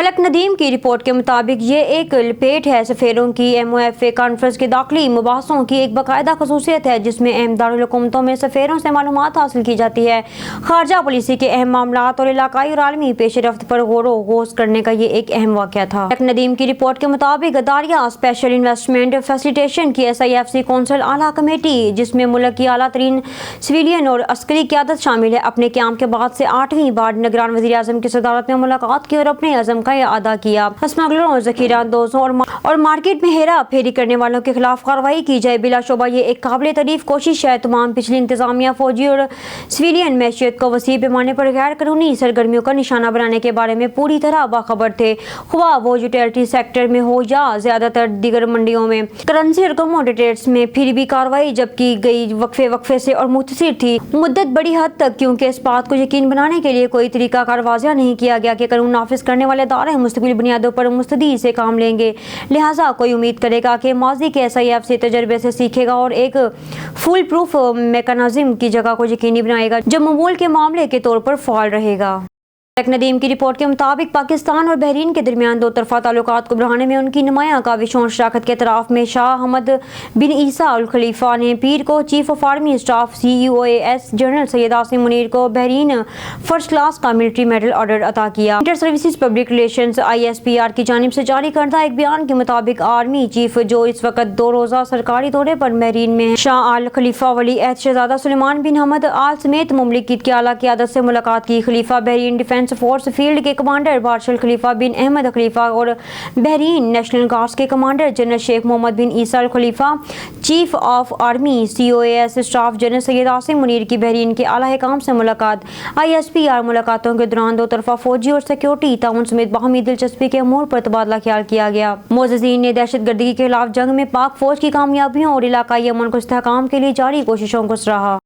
मलक नदीम की रिपोर्ट के मुताबिक ये एक लपेट है सफ़ेरों की MOFA कॉन्फ्रेंस के दाखिली मुबाहसों की एक बाकायदा खसूसियत है जिसमें अहम दारुल-हुकूमतों में सफ़ेरों से मालूमात हासिल की जाती है। खारजा पॉलिसी के अहम मामलात और इलाकाई और आलमी पेश रफ्त पर गौर गौस करने का ये एक अहम वाक़या था। मलक नदीम की रिपोर्ट के मुताबिक अदारिया स्पेशल इन्वेस्टमेंट फैसिलिटेशन की SIFC कौंसल आला कमेटी जिसमें मुल्क की आला तरीन सिविलियन और अस्करी क़यादत शामिल है अपने क़याम के बाद से 8वीं बार निगरान वज़ीर आज़म की सदारत में मुलाकात की और अपने अज़म का अदा किया। स्मगलरों, ज़ख़ीरा अंदोज़ों और मार्केट में हेरा फेरी करने वालों के खिलाफ कार्रवाई की जाए। बिलाशुबा ये एक काबिल तारीफ कोशिश है। तमाम पिछली इंतजामिया फौजी और सिविलियन मैशियत को वसी पैमाने पर गैर कानूनी सरगर्मियों का निशाना बनाने के बारे में पूरी तरह बाखबर थे, ख्वाह वो यूटिलिटी सेक्टर में हो या ज्यादातर दीगर मंडियों में। करेंसी और कमोडिटीज में फिर भी कार्रवाई जब की गई वक्फे से और मुख्तसर थी मुद्दत बड़ी हद तक, क्योंकि इस बात को यकीन बनाने के लिए कोई तरीका कार वाज़िया नहीं किया गया कि कानून नाफिज करने वाले दारे मुस्तकिल बुनियादों पर मुस्तदी से काम लेंगे। लिहाजा कोई उम्मीद करेगा कि माजी के SIFC तजर्बे से सीखेगा और एक फुल प्रूफ मैकेनिज्म की जगह को यकीनी बनाएगा जो मामूल के मामले के तौर पर फ़ाल रहेगा। मलक नदीम की रिपोर्ट के मुताबिक पाकिस्तान और बहरीन के दरमियान दो तरफा ताल्लुकात को बढ़ाने में उनकी नुमायां काविशों और शराकत के तरफ में शाह अहमद बिन ईसा अल खलीफा ने पीर को chief of army staff CEOAS general Syed Asim Munir को बहरीन फर्स्ट क्लास का मिलिट्री मेडल ऑर्डर अता किया। Inter services public relations ISPR की जानिब से जारी करदा एक बयान के मुताबिक आर्मी चीफ जो इस वक्त 2 रोज़ा सरकारी दौरे पर बहरीन में शाह अल खलीफा वली अहद शहजादा सुलेमान बिन हमद आल समेत मुमलिकियत की आला क़यादत से मुलाकात की। Khalifa Bahrain defence force field के commander marshal Khalifa bin Ahmed Khalifa और बहरीन नेशनल गार्ड्स के commander general Sheikh Mohammed bin Isa al Khalifa, chief of army COAS staff general Syed Asim Munir की बहरीन के आला हुकाम से मुलाकात। ISPR मुलाकातों के दौरान दो तरफा फौजी और सिक्योरिटी ताउन समेत बाहमी दिलचस्पी के अमूर पर तबादला ख्याल किया गया। मोअज़्ज़िज़ीन ने दहशत गर्दी के खिलाफ जंग में पाक फौज की कामयाबियों और इलाकाई अमन को इस्तेहकाम के लिए जारी कोशिशों को सराहा।